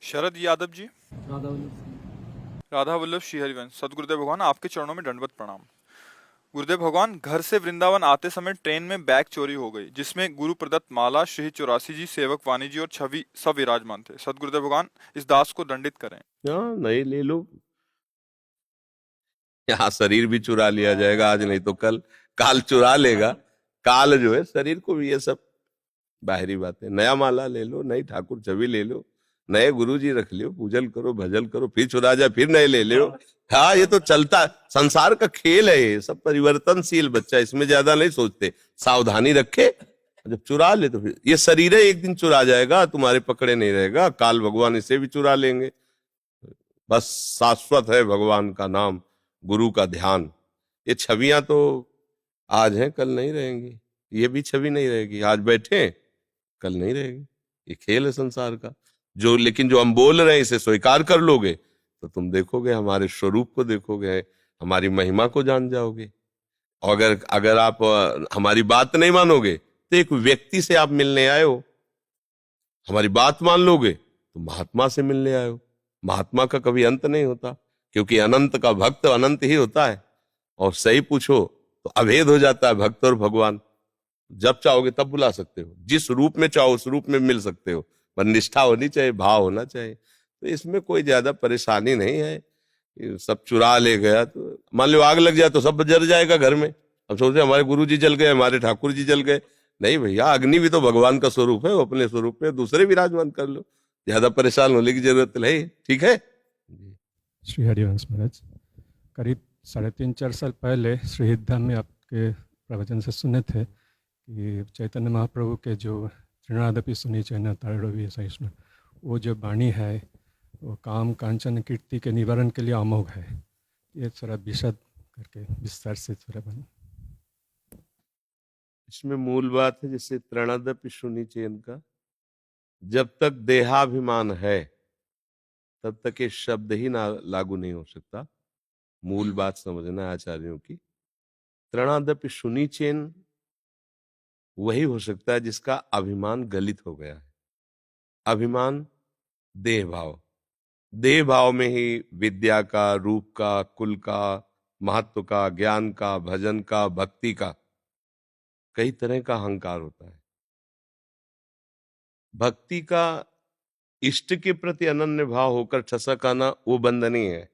शरद यादव जी। राधा वल्लभ सिंह। राधा वल्लभ श्री हरिवंश। सदगुरुदेव भगवान, आपके चरणों में दंडवत प्रणाम। गुरुदेव भगवान, घर से वृंदावन आते समय ट्रेन में बैग चोरी हो गई, जिसमें गुरु प्रदत्त माला, श्री 84 जी, सेवक वाणी जी और छवि सब विराजमान थे। सदगुरुदेव भगवान, इस दास को दंडित करें। हाँ, नहीं ले लो। यहाँ शरीर भी चुरा लिया जाएगा, आज नहीं तो कल काल चुरा लेगा। काल जो है शरीर को भी, ये सब बाहरी बातें। नया माला ले लो, नई ठाकुर छवि ले लो, नए गुरु जी रख लियो, पूजन करो, भजन करो, फिर चुरा जाए फिर नए ले लो। हाँ, ये तो चलता संसार का खेल है, ये सब परिवर्तनशील बच्चा, इसमें ज्यादा नहीं सोचते। सावधानी रखे, जब चुरा ले तो फिर ये शरीर है, एक दिन चुरा जाएगा, तुम्हारे पकड़े नहीं रहेगा। काल भगवान इसे भी चुरा लेंगे। बस शाश्वत है भगवान का नाम, गुरु का ध्यान। ये छवियां तो आज हैं, कल नहीं रहेंगी। ये भी छवि नहीं रहेगी, आज बैठे कल नहीं रहेगी। ये खेल है संसार का। लेकिन जो हम बोल रहे हैं इसे स्वीकार कर लोगे तो तुम देखोगे, हमारे स्वरूप को देखोगे, हमारी महिमा को जान जाओगे। और अगर अगर आप हमारी बात नहीं मानोगे तो एक व्यक्ति से आप मिलने आए हो, हमारी बात मान लोगे तो महात्मा से मिलने आए हो। महात्मा का कभी अंत नहीं होता, क्योंकि अनंत का भक्त अनंत ही होता है। और सही पूछो तो अभेद हो जाता है भक्त और भगवान। जब चाहोगे तब बुला सकते हो, जिस रूप में चाहो उस रूप में मिल सकते हो, पर निष्ठा होनी चाहिए, भाव होना चाहिए। तो इसमें कोई ज्यादा परेशानी नहीं है। ये सब चुरा ले गया तो मान लो आग लग जाए तो सब जल जाएगा घर में। हम सोचते हमारे गुरु जी जल गए, हमारे ठाकुर जी जल गए। नहीं भैया, अग्नि भी तो भगवान का स्वरूप है, वो अपने स्वरूप में दूसरे विराजमान कर लो। ज्यादा परेशान होने की जरूरत नहीं। ठीक है श्री हरिवंश महाराज, करीब 3.5-4 साल पहले श्री धाम में आपके प्रवचन से सुने थे कि चैतन्य महाप्रभु के जो तृणादपि सुनी चैना तारवी सहिष्णु, वो जो वाणी है वो काम कांचन कीर्ति के निवारण के लिए अमोघ है। ये थोड़ा विशद करके विस्तार से थोड़ा बना। इसमें मूल बात है, जैसे तृणादपि सुनी चैन का, जब तक देहाभिमान है तब तक ये शब्द ही ना लागू नहीं हो सकता। मूल बात समझना है आचार्यों की। तृणादपि सुनी चैन वही हो सकता है जिसका अभिमान गलित हो गया है। अभिमान देह भाव, देह भाव में ही विद्या का, रूप का, कुल का, महत्व का, ज्ञान का, भजन का, भक्ति का, कई तरह का अहंकार होता है। भक्ति का इष्ट के प्रति अनन्य भाव होकर ठसक आना वो बंधनीय है,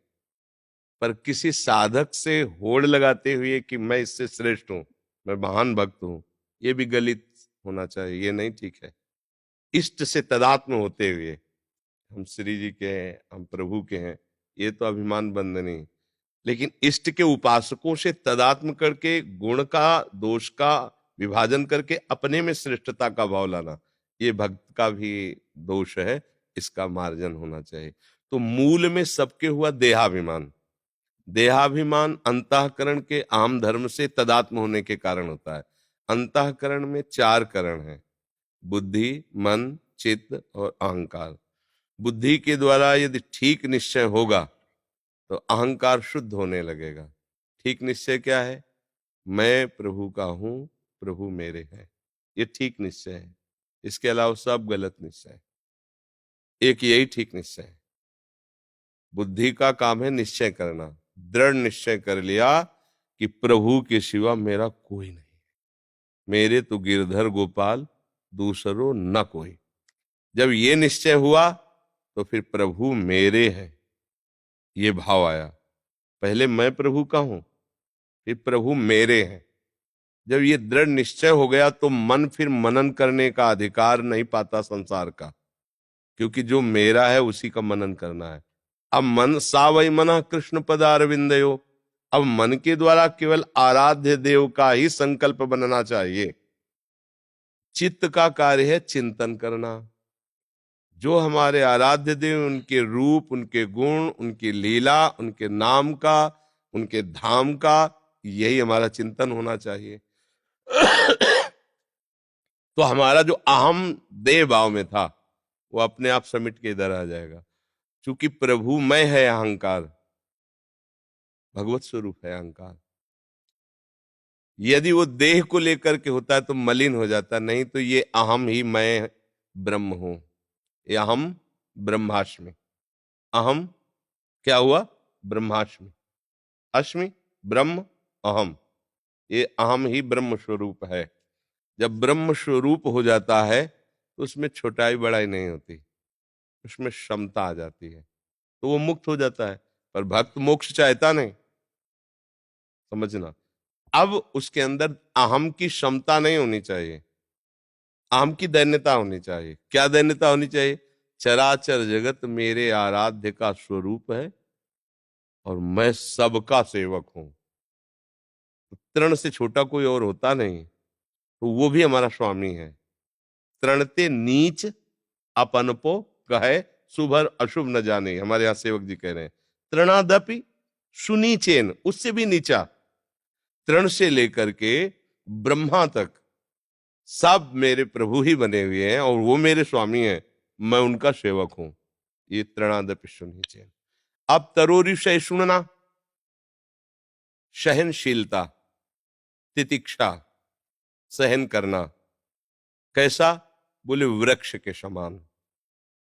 पर किसी साधक से होड़ लगाते हुए कि मैं इससे श्रेष्ठ हूं, मैं महान भक्त हूं, ये भी गलित होना चाहिए, ये नहीं ठीक है। इष्ट से तदात्म होते हुए, हम श्री जी के हैं, हम प्रभु के हैं, ये तो अभिमान बंधनी। लेकिन इष्ट के उपासकों से तदात्म करके गुण का, दोष का विभाजन करके अपने में श्रेष्ठता का भाव लाना, ये भक्त का भी दोष है, इसका मार्जन होना चाहिए। तो मूल में सबके हुआ देहाभिमान। देहाभिमान अंतःकरण के आम धर्म से तदात्म होने के कारण होता है। अंतःकरण में 4 करण हैं, बुद्धि, मन, चित्त और अहंकार। बुद्धि के द्वारा यदि ठीक निश्चय होगा तो अहंकार शुद्ध होने लगेगा। ठीक निश्चय क्या है? मैं प्रभु का हूं, प्रभु मेरे हैं, ये ठीक निश्चय है। इसके अलावा सब गलत निश्चय है। एक यही ठीक निश्चय है। बुद्धि का काम है निश्चय करना। दृढ़ निश्चय कर लिया कि प्रभु के सिवा मेरा कोई नहीं, मेरे तो गिरधर गोपाल दूसरो न कोई। जब ये निश्चय हुआ तो फिर प्रभु मेरे हैं, ये भाव आया। पहले मैं प्रभु का हूं, फिर प्रभु मेरे हैं। जब ये दृढ़ निश्चय हो गया तो मन फिर मनन करने का अधिकार नहीं पाता संसार का, क्योंकि जो मेरा है उसी का मनन करना है। अब मन सा वही मना कृष्ण पदारविंदयो, अब मन के द्वारा केवल आराध्य देव का ही संकल्प बनना चाहिए। चित्त का कार्य है चिंतन करना। जो हमारे आराध्य देव, उनके रूप, उनके गुण, उनकी लीला, उनके नाम का, उनके धाम का, यही हमारा चिंतन होना चाहिए। तो हमारा जो अहम देह भाव में था वो अपने आप समिट के इधर आ जाएगा। क्योंकि प्रभु मैं है अहंकार, भगवत स्वरूप है अहंकार। यदि वो देह को लेकर के होता है तो मलिन हो जाता, नहीं तो ये अहम ही मैं ब्रह्म हूं, ये अहम ब्रह्माष्टमी। अहम क्या हुआ? ब्रह्माष्टमी। अष्टमी ब्रह्म अहम, ये अहम ही ब्रह्म स्वरूप है। जब ब्रह्म स्वरूप हो जाता है तो उसमें छोटाई बड़ाई नहीं होती, उसमें क्षमता आ जाती है, तो वो मुक्त हो जाता है। पर भक्त मोक्ष चाहता नहीं, समझना। अब उसके अंदर अहम की क्षमता नहीं होनी चाहिए, अहम की दैन्यता होनी चाहिए। क्या दैन्यता होनी चाहिए? चराचर जगत मेरे आराध्य का स्वरूप है और मैं सबका सेवक हूं। तृण से छोटा कोई और होता नहीं, तो वो भी हमारा स्वामी है। तृणते नीच अपनपो कहे, शुभ और अशुभ न जाने, हमारे यहाँ सेवक जी कह रहे हैं। तृणादपि सुनीचेन, उससे भी नीचा, तृण से लेकर के ब्रह्मा तक सब मेरे प्रभु ही बने हुए हैं और वो मेरे स्वामी हैं, मैं उनका सेवक हूं। ये तृणादपि सुनीचेन। अब तरोरिषय सुनना, सहनशीलता, तितिक्षा, सहन करना। कैसा? बोले वृक्ष के समान।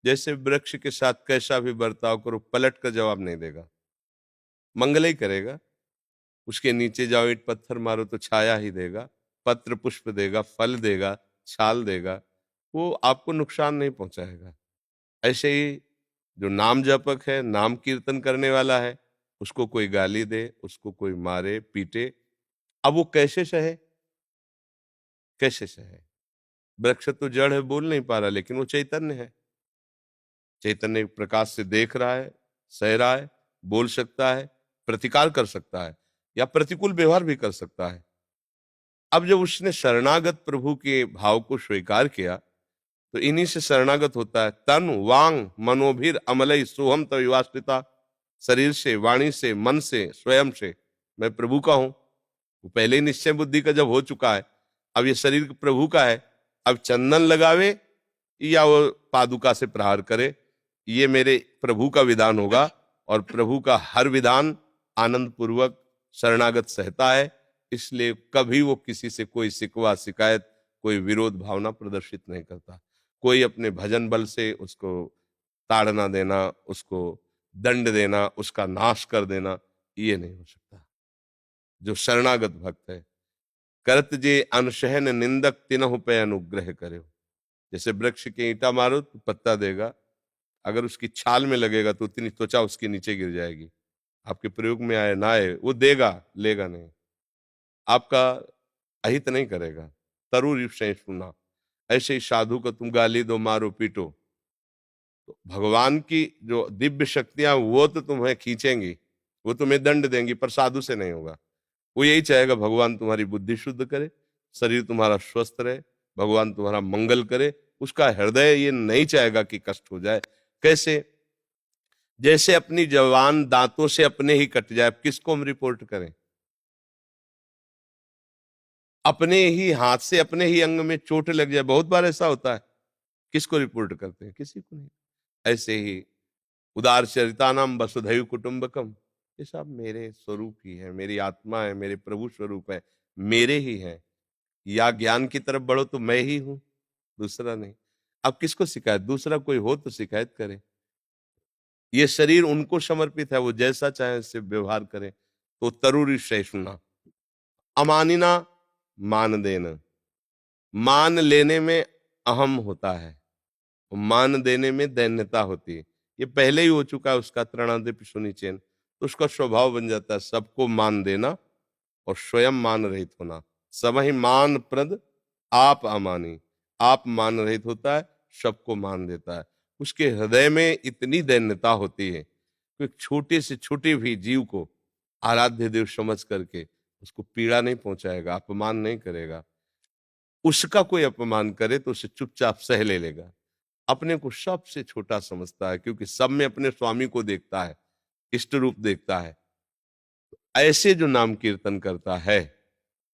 जैसे वृक्ष के साथ कैसा भी बर्ताव करो, पलट कर जवाब नहीं देगा, मंगल ही करेगा। उसके नीचे जाओ, ईंट पत्थर मारो तो छाया ही देगा, पत्र पुष्प देगा, फल देगा, छाल देगा, वो आपको नुकसान नहीं पहुंचाएगा। ऐसे ही जो नाम जपक है, नाम कीर्तन करने वाला है, उसको कोई गाली दे, उसको कोई मारे पीटे, अब वो कैसे सहे? कैसे सहे? वृक्ष तो जड़ है, बोल नहीं पा रहा, लेकिन वो चैतन्य है। चैतन्य प्रकाश से देख रहा है, सह रहा है, बोल सकता है, प्रतिकार कर सकता है, या प्रतिकूल व्यवहार भी कर सकता है। अब जब उसने शरणागत प्रभु के भाव को स्वीकार किया, तो इन्हीं से शरणागत होता है। तन वांग मनोभिर अमलई सोहम तविवास्थिता, शरीर से, वाणी से, मन से, स्वयं से मैं प्रभु का हूं। वो पहले ही निश्चय बुद्धि का जब हो चुका है, अब ये शरीर प्रभु का है, अब चंदन लगावे या वो पादुका से प्रहार करे, ये मेरे प्रभु का विधान होगा। और प्रभु का हर विधान आनंद पूर्वक शरणागत सहता है, इसलिए कभी वो किसी से कोई शिकवा शिकायत, कोई विरोध भावना प्रदर्शित नहीं करता। कोई अपने भजन बल से उसको ताड़ना देना, उसको दंड देना, उसका नाश कर देना, ये नहीं हो सकता। जो शरणागत भक्त है, करत जे अनशहन निंदक तिनहु पे अनुग्रह करे। जैसे वृक्ष के ईंटा मारो तो पत्ता देगा, अगर उसकी छाल में लगेगा तो उतनी त्वचा उसके नीचे गिर जाएगी। आपके प्रयोग में आए ना आए, वो देगा, लेगा नहीं, आपका अहित नहीं करेगा। तरुर सुना। ऐसे ही साधु को तुम गाली दो, मारो पीटो, तो भगवान की जो दिव्य शक्तियां वो तो तुम्हें खींचेंगी, वो तुम्हें दंड देंगी, पर साधु से नहीं होगा। वो यही चाहेगा भगवान तुम्हारी बुद्धि शुद्ध करे, शरीर तुम्हारा स्वस्थ रहे, भगवान तुम्हारा मंगल करे। उसका हृदय ये नहीं चाहेगा कि कष्ट हो जाए। कैसे? जैसे अपनी जवान दांतों से अपने ही कट जाए, किसको हम रिपोर्ट करें? अपने ही हाथ से अपने ही अंग में चोट लग जाए, बहुत बार ऐसा होता है, किसको रिपोर्ट करते हैं? किसी को नहीं। ऐसे ही उदार चरितानाम वसुधैव कुटुंबकम, ये सब मेरे स्वरूप ही है, मेरी आत्मा है, मेरे प्रभु स्वरूप है, मेरे ही है। या ज्ञान की तरफ बढ़ो तो मैं ही हूं, दूसरा नहीं। अब किसको शिकायत? दूसरा कोई हो तो शिकायत करे। ये शरीर उनको समर्पित है, वो जैसा चाहे उससे व्यवहार करें। तो तरुरी सहिष्णुना, अमानिना मान देना। मान लेने में अहम होता है, मान देने में दैन्यता होती है। ये पहले ही हो चुका है उसका त्रणादिप सुनिचेन, तो उसका स्वभाव बन जाता है सबको मान देना और स्वयं मान रहित होना। समहि मान प्रद आप अमानी, आप मान रहित होता है, सबको मान देता है। उसके हृदय में इतनी दैन्यता होती है कि एक छोटे से छोटे भी जीव को आराध्य देव समझ करके उसको पीड़ा नहीं पहुंचाएगा, अपमान नहीं करेगा। उसका कोई अपमान करे तो उसे चुपचाप सह ले लेगा। अपने को सबसे छोटा समझता है, क्योंकि सब में अपने स्वामी को देखता है, इष्ट रूप देखता है। ऐसे जो नाम कीर्तन करता है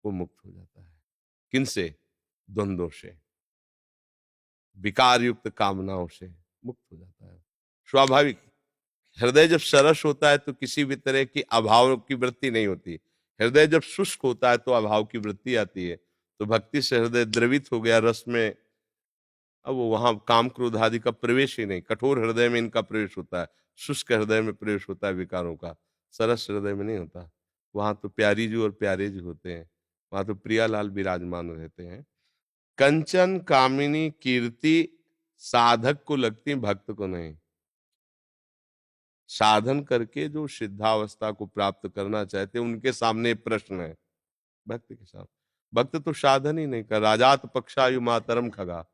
वो मुक्त हो जाता है। किनसे? द्वंद्वों से, विकार युक्त कामनाओं से मुक्त हो जाता है। स्वाभाविक हृदय जब सरस होता है तो किसी भी तरह की अभाव की वृत्ति नहीं होती। हृदय जब शुष्क होता है तो अभाव की वृत्ति आती है। तो भक्ति से हृदय द्रवित हो गया, रस में अब वो वहां काम क्रोध आदि का प्रवेश ही नहीं, कठोर हृदय में इनका प्रवेश होता है, शुष्क हृदय में प्रवेश होता है विकारों का, सरस हृदय में नहीं होता। वहां तो प्यारी जी और प्यारे जी होते हैं, वहां तो प्रियालाल विराजमान रहते हैं। कंचन कामिनी कीर्ति साधक को लगती, भक्त को नहीं। साधन करके जो सिद्धावस्था को प्राप्त करना चाहते उनके सामने प्रश्न है, भक्त के सामने। भक्त तो साधन ही नहीं कर, राजात पक्षायु मातरम खगा,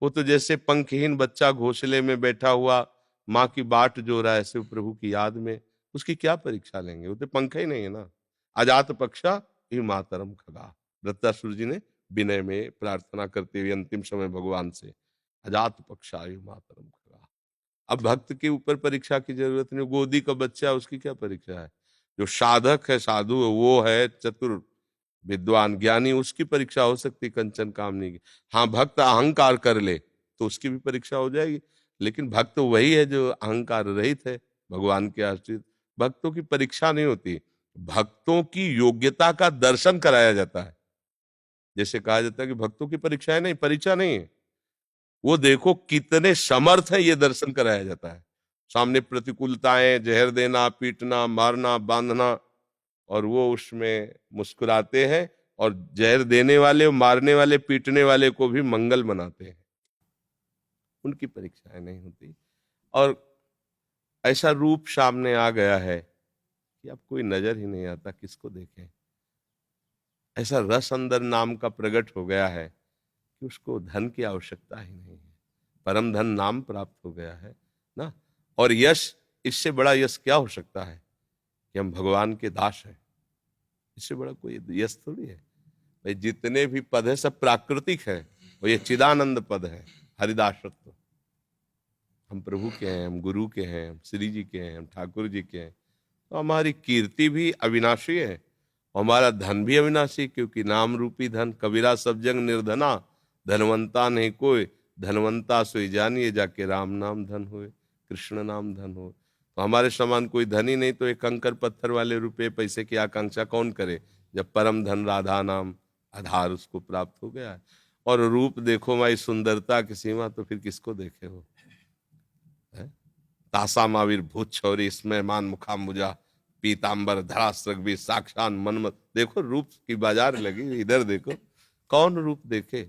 वो तो जैसे पंखहीन बच्चा घोंसले में बैठा हुआ माँ की बाट जो रहा है, ऐसे प्रभु की याद में उसकी क्या परीक्षा लेंगे, वो तो पंख ही नहीं है ना। अजात पक्षा यु मातरम खगा, वृत्तासुर जी ने विनय में प्रार्थना करते हुए अंतिम समय भगवान से, अजात पक्षा यु मातरम खगा। अब भक्त के ऊपर परीक्षा की जरूरत नहीं, गोदी का बच्चा उसकी क्या परीक्षा है। जो साधक है, साधु है, वो है चतुर विद्वान ज्ञानी, उसकी परीक्षा हो सकती कंचन कामनी की। हाँ, भक्त अहंकार कर ले तो उसकी भी परीक्षा हो जाएगी, लेकिन भक्त वही है जो अहंकार रहित है, भगवान के आश्रित। भक्तों की परीक्षा नहीं होती, भक्तों की योग्यता का दर्शन कराया जाता है। जैसे कहा जाता है कि भक्तों की परीक्षाएं नहीं, परीक्षा नहीं है, वो देखो कितने समर्थ है, ये दर्शन कराया जाता है। सामने प्रतिकूलताएं, जहर देना, पीटना, मारना, बांधना, और वो उसमें मुस्कुराते हैं और जहर देने वाले, मारने वाले, पीटने वाले को भी मंगल मनाते हैं। उनकी परीक्षाएं नहीं होती। और ऐसा रूप सामने आ गया है कि अब कोई नजर ही नहीं आता, किसको देखें। ऐसा रस अंदर नाम का प्रकट हो गया है कि उसको धन की आवश्यकता ही नहीं है, परम धन नाम प्राप्त हो गया है ना। और यश, इससे बड़ा यश क्या हो सकता है कि हम भगवान के दास हैं, इससे बड़ा कोई यश थोड़ी है भाई। जितने भी पद है सब प्राकृतिक है, और ये चिदानंद पद है, हरिदासत्व। हम प्रभु के हैं, हम गुरु के हैं, हम श्री जी के हैं, हम ठाकुर जी के हैं, तो हमारी कीर्ति भी अविनाशी है, हमारा धन भी अविनाशी, क्योंकि नाम रूपी धन। कबीरा सब जंग निर्धना, धनवंता नहीं कोई, धनवंता सोई जानिए जाके राम नाम धन होए, कृष्ण नाम धन हो। तो हमारे समान कोई धन ही नहीं, तो एक कंकर पत्थर वाले रुपए पैसे की आकांक्षा कौन करे, जब परम धन राधा नाम आधार उसको प्राप्त हो गया है। और रूप देखो माई सुंदरता की सीमा, तो फिर किसको देखे हो। तासा मावीर भूत छौरी इसमें मान मुखाम्बुजा, पीतांबर धरास्त्रक भी साक्षात मनमत। देखो रूप की बाजार लगी, इधर देखो कौन रूप देखे।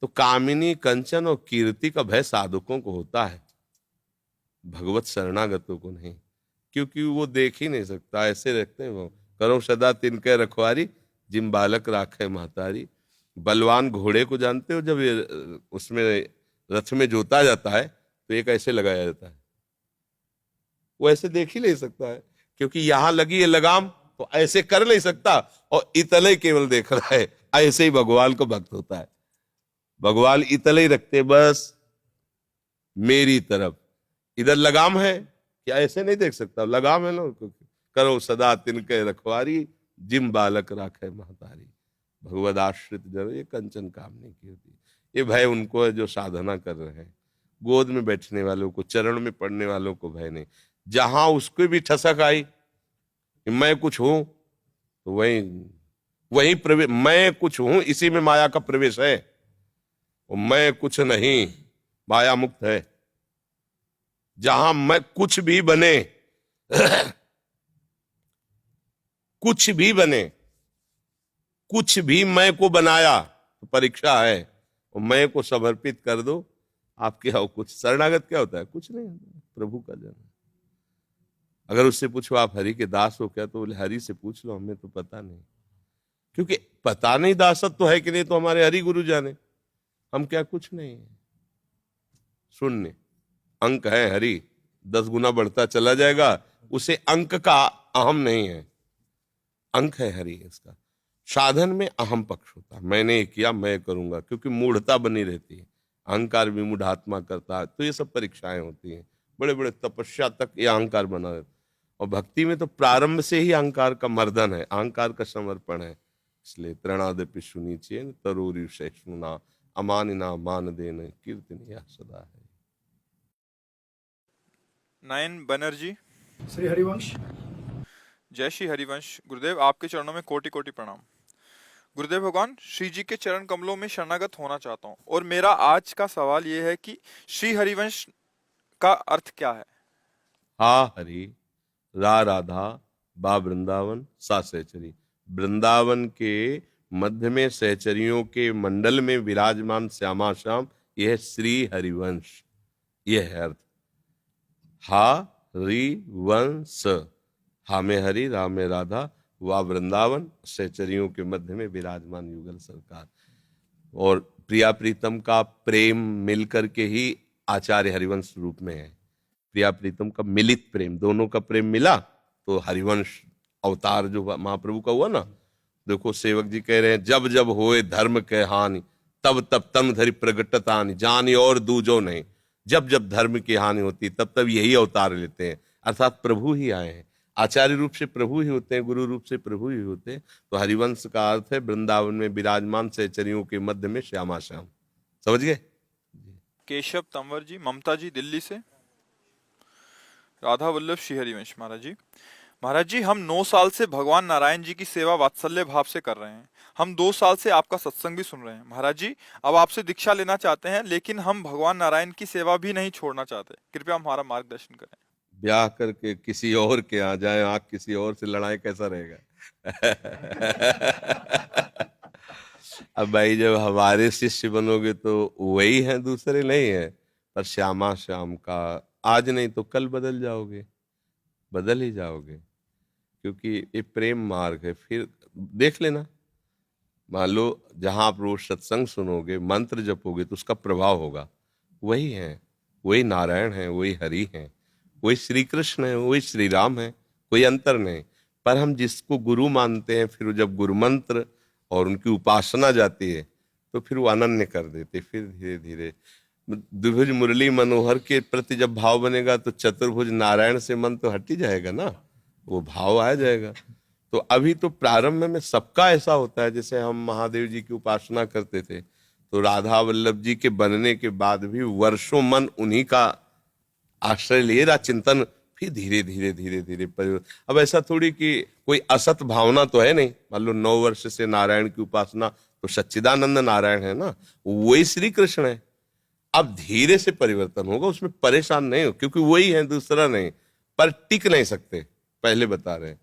तो कामिनी कंचन और कीर्ति का भय साधकों को होता है, भगवत शरणागतों को नहीं, क्योंकि वो देख ही नहीं सकता। ऐसे रखते हैं वो, करो सदा तिनके रखवारी, जिम बालक राखे महतारी। बलवान घोड़े को जानते हो, जब ये उसमें रथ में जोता जाता है तो एक ऐसे लगाया जाता है, वो ऐसे देख ही नहीं सकता है, क्योंकि यहां लगी है लगाम, तो ऐसे कर नहीं सकता, और इतने केवल देख रहा है। ऐसे ही भगवान को भक्त होता है, भगवान इतने ही रखते, बस मेरी तरफ। इधर लगाम है, क्या ऐसे नहीं देख सकता, लगाम है ना। करो सदा तिनके रखवारी, जिम बालक राखे महतारी। भगवद आश्रित जन ये कंचन कामनी की होती, ये भय उनको है जो साधना कर रहे हैं। गोद में बैठने वालों को, चरण में पड़ने वालों को भय नहीं। जहां उसको भी ठसक आई कि मैं कुछ हूं, तो वही प्रवेश, मैं कुछ हूं, इसी में माया का प्रवेश है। और मैं कुछ नहीं, माया मुक्त है। जहां मैं कुछ भी बने कुछ भी बने, कुछ भी मैं को बनाया, तो परीक्षा है, और मैं को समर्पित कर दो, आपके आओ कुछ। शरणागत क्या होता है, कुछ नहीं, प्रभु का जन। अगर उससे पूछो आप हरि के दास हो क्या, तो बोले हरि से पूछ लो, हमें तो पता नहीं। क्योंकि पता नहीं दासत्व तो है कि नहीं, तो हमारे हरि गुरु जाने, हम क्या कुछ नहीं है, शून्य। अंक है हरि, 10 गुना बढ़ता चला जाएगा, उसे अंक का अहम नहीं है, अंक है हरि इसका। साधन में अहम पक्ष होता है, मैंने ये किया मैं करूंगा, क्योंकि मूढ़ता बनी रहती है, अहंकार विमूढ़ आत्मा करता है। तो ये सब परीक्षाएं होती हैं, बड़े बड़े तपस्या तक ये अहंकार बना रहता है। और भक्ति में तो प्रारंभ से ही अहंकार का मर्दन है, अहंकार का समर्पण है। इसलिए तृणादपि सुनीचेन तरोरी सहिष्णुना, अमानिना मान देन कीर्तनिया सदा है। नयन बनर्जी। श्री हरिवंश। जय श्री हरिवंश। गुरुदेव आपके चरणों में कोटि कोटि प्रणाम। गुरुदेव भगवान, श्री जी के चरण कमलों में शरणागत होना चाहता हूँ और मेरा आज का सवाल ये है कि श्री हरिवंश का अर्थ क्या है? हा हरि, रा राधा, बा वृंदावन, सा सहचरी। वृंदावन के मध्य में सहचरियों के मंडल में विराजमान श्यामा श्याम, यह श्री हरिवंश, यह है अर्थ। हा हरि वंश, हा में हरि, रा में राधा, वा वृंदावन, सहचरियों के मध्य में विराजमान युगल सरकार। और प्रिया प्रीतम का प्रेम मिलकर के ही आचार्य हरिवंश रूप में है। प्रिया प्रीतम का मिलित प्रेम, दोनों का प्रेम मिला तो हरिवंश अवतार जो महाप्रभु का हुआ ना। देखो सेवक जी कह रहे हैं, जब जब होए धर्म के हानि, तब तब तन धरि प्रगटतानि, जानी और दूजो नहीं। जब जब धर्म की हानि होती तब तब यही अवतार लेते हैं, अर्थात प्रभु ही आए हैं। आचार्य रूप से प्रभु ही होते हैं, गुरु रूप से प्रभु ही होते हैं। तो हरिवंश का अर्थ है वृंदावन में विराजमान सहचरियों के मध्य में श्यामा श्याम। समझ गए? केशव तंवर जी, ममता जी दिल्ली से। राधा वल्लभ श्री हरिवंश महाराज जी। महाराज जी, हम 9 साल से भगवान नारायण जी की सेवा वात्सल्य भाव से कर रहे हैं। हम 2 साल से आपका सत्संग भी सुन रहे हैं। महाराज जी, अब आपसे दीक्षा लेना चाहते हैं, लेकिन हम भगवान नारायण की सेवा भी नहीं छोड़ना चाहते। कृपया हमारा मार्गदर्शन करें। ब्याह करके किसी और के यहाँ जाए, आंख किसी और से लड़ाई, कैसा रहेगा? अब भाई जब हमारे शिष्य बनोगे तो वही हैं, दूसरे नहीं है। पर श्यामा श्याम का आज नहीं तो कल बदल जाओगे, बदल ही जाओगे, क्योंकि ये प्रेम मार्ग है। फिर देख लेना, मान लो जहां आप रोज सत्संग सुनोगे, मंत्र जपोगे तो उसका प्रभाव होगा। वही है, वही नारायण है, वही हरि है, वही श्री कृष्ण है, वही श्री राम है, कोई अंतर नहीं। पर हम जिसको गुरु मानते हैं, फिर जब गुरु मंत्र और उनकी उपासना जाती है तो फिर वो अनन्य कर देते। फिर धीरे धीरे द्विभुज मुरली मनोहर के प्रति जब भाव बनेगा तो चतुर्भुज नारायण से मन तो हट ही जाएगा ना, वो भाव आ जाएगा। तो अभी तो प्रारंभ में सबका ऐसा होता है। जैसे हम महादेव जी की उपासना करते थे तो राधा वल्लभ जी के बनने के बाद भी वर्षों मन उन्हीं का आश्रय लिए रहा, चिंतन। फिर धीरे धीरे धीरे धीरे परिवर्तन। अब ऐसा थोड़ी कि कोई असत भावना तो है नहीं। मान लो 9 वर्ष से नारायण की उपासना, तो सच्चिदानंद नारायण है ना, वही श्री कृष्ण है। अब धीरे से परिवर्तन होगा, उसमें परेशान नहीं हो, क्योंकि वही है, दूसरा नहीं। पर टिक नहीं सकते, पहले बता रहे हैं,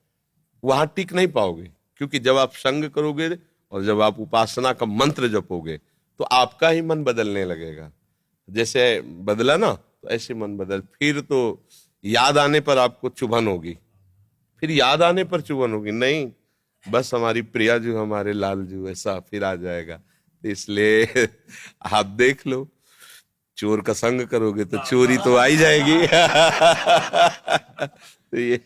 वहां टिक नहीं पाओगे। क्योंकि जब आप संग करोगे और जब आप उपासना का मंत्र जपोगे तो आपका ही मन बदलने लगेगा। जैसे बदला ना, तो ऐसे मन बदल। फिर तो याद आने पर आपको चुभन होगी, फिर याद आने पर चुभन होगी, नहीं बस हमारी प्रिया जो, हमारे लाल जो, ऐसा फिर आ जाएगा। तो इसलिए आप देख लो, चोर का संग करोगे तो चोरी तो आ ही जाएगी। तो ये